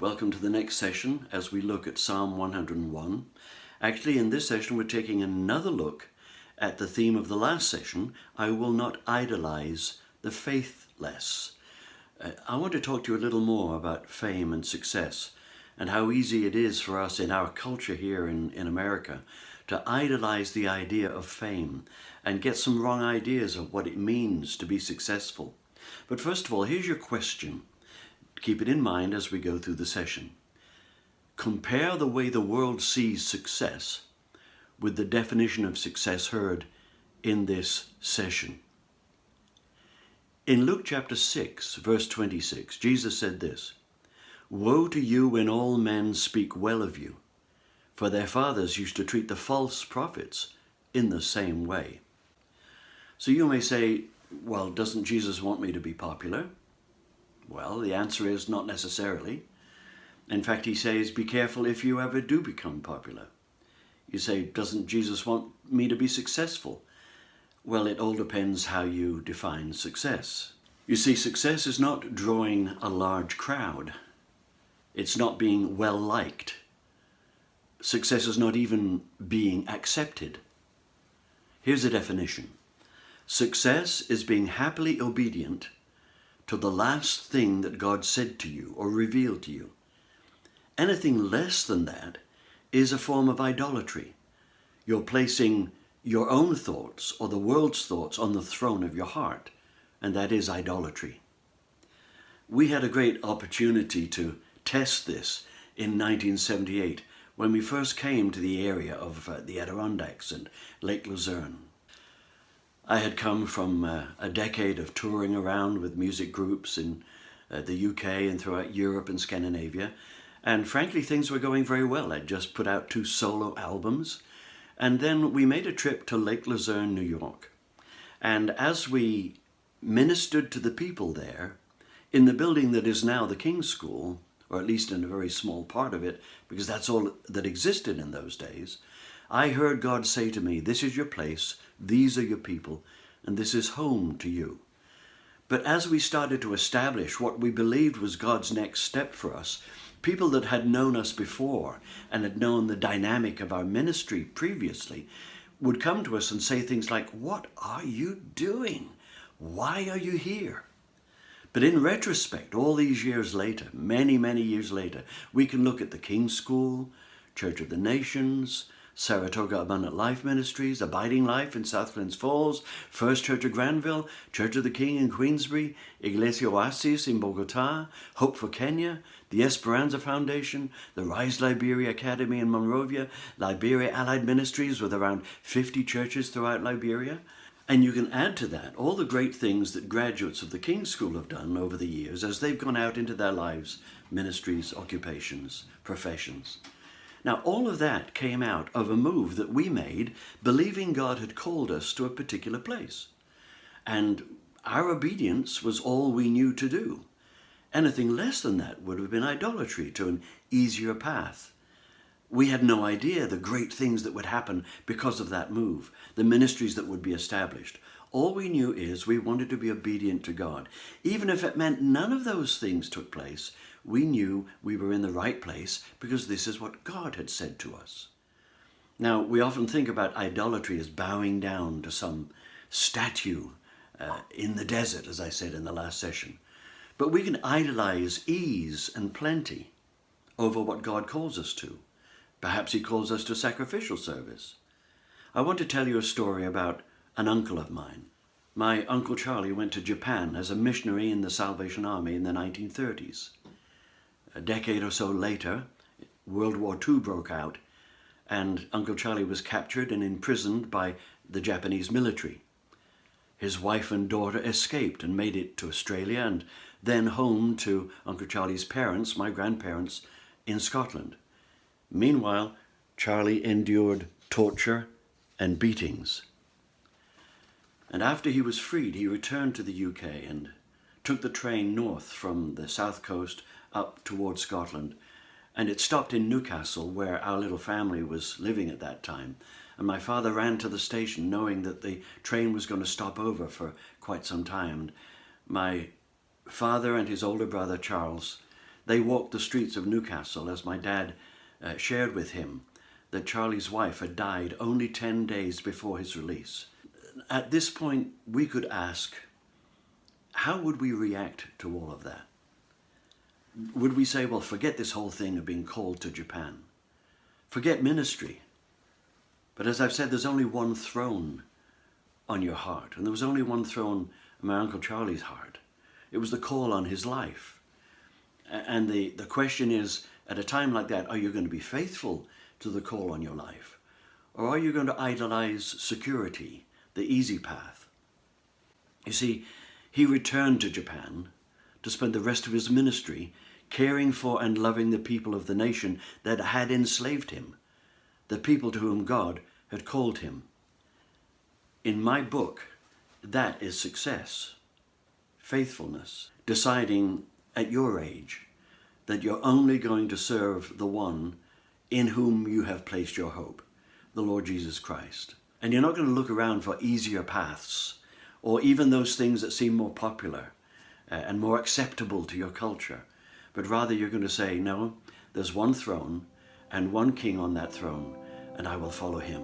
welcome to the next session as we look at Psalm 101. Actually, in this session, we're taking another look at the theme of the last session, I will not idolize the faithless. I want to talk to you a little more about fame and success and how easy it is for us in our culture here in America to idolize the idea of fame and get some wrong ideas of what it means to be successful. But first of all, here's your question. Keep it in mind as we go through the session. Compare the way the world sees success with the definition of success heard in this session. In Luke chapter 6, verse 26, Jesus said this, "Woe to you when all men speak well of you, for their fathers used to treat the false prophets in the same way." So you may say, well, doesn't Jesus want me to be popular? Well, the answer is not necessarily. In fact, he says, be careful if you ever do become popular. You say, doesn't Jesus want me to be successful? Well, it all depends how you define success. You see, success is not drawing a large crowd. It's not being well liked. Success is not even being accepted. Here's a definition. Success is being happily obedient to the last thing that God said to you or revealed to you. Anything less than that is a form of idolatry. You're placing your own thoughts or the world's thoughts on the throne of your heart, and that is idolatry. We had a great opportunity to test this in 1978 when we first came to the area of the Adirondacks and Lake Luzerne. I had come from a decade of touring around with music groups in the UK and throughout Europe and Scandinavia. And frankly, things were going very well. I'd just put out 2 solo albums. And then we made a trip to Lake Luzerne, New York. And as we ministered to the people there, in the building that is now the King's School, or at least in a very small part of it, because that's all that existed in those days, I heard God say to me, this is your place, these are your people, and this is home to you. But as we started to establish what we believed was God's next step for us, people that had known us before and had known the dynamic of our ministry previously would come to us and say things like, what are you doing? Why are you here? But in retrospect, all these years later, many, many years later, we can look at the King's School, Church of the Nations, Saratoga Abundant Life Ministries, Abiding Life in South Glens Falls, First Church of Granville, Church of the King in Queensbury, Iglesia Oasis in Bogota, Hope for Kenya, the Esperanza Foundation, the Rise Liberia Academy in Monrovia, Liberia Allied Ministries with around 50 churches throughout Liberia. And you can add to that all the great things that graduates of the King's School have done over the years as they've gone out into their lives, ministries, occupations, professions. Now, all of that came out of a move that we made, believing God had called us to a particular place. And our obedience was all we knew to do. Anything less than that would have been idolatry to an easier path. We had no idea the great things that would happen because of that move, the ministries that would be established. All we knew is we wanted to be obedient to God. Even if it meant none of those things took place, we knew we were in the right place because this is what God had said to us. Now, we often think about idolatry as bowing down to some statue in the desert, as I said in the last session. But we can idolize ease and plenty over what God calls us to. Perhaps he calls us to sacrificial service. I want to tell you a story about an uncle of mine. My Uncle Charlie went to Japan as a missionary in the Salvation Army in the 1930s. A decade or so later, World War II broke out, and Uncle Charlie was captured and imprisoned by the Japanese military. His wife and daughter escaped and made it to Australia and then home to Uncle Charlie's parents, my grandparents, in Scotland. Meanwhile, Charlie endured torture and beatings. And after he was freed, he returned to the UK and took the train north from the south coast up towards Scotland. And it stopped in Newcastle, where our little family was living at that time. And my father ran to the station knowing that the train was going to stop over for quite some time. And my father and his older brother, Charles, They walked the streets of Newcastle, as my dad shared with him that Charlie's wife had died only 10 days before his release. At this point, we could ask, how would we react to all of that? Would we say, well, forget this whole thing of being called to Japan? Forget ministry. But as I've said, there's only one throne on your heart. And there was only one throne on my Uncle Charlie's heart. It was the call on his life. And the question is, at a time like that, are you going to be faithful to the call on your life? Or are you going to idolize security, the easy path? You see, he returned to Japan to spend the rest of his ministry caring for and loving the people of the nation that had enslaved him, the people to whom God had called him. In my book, that is success, faithfulness, deciding at your age that you're only going to serve the one in whom you have placed your hope, the Lord Jesus Christ. And you're not going to look around for easier paths or even those things that seem more popular and more acceptable to your culture. But rather you're going to say, no, there's one throne and one king on that throne, and I will follow him.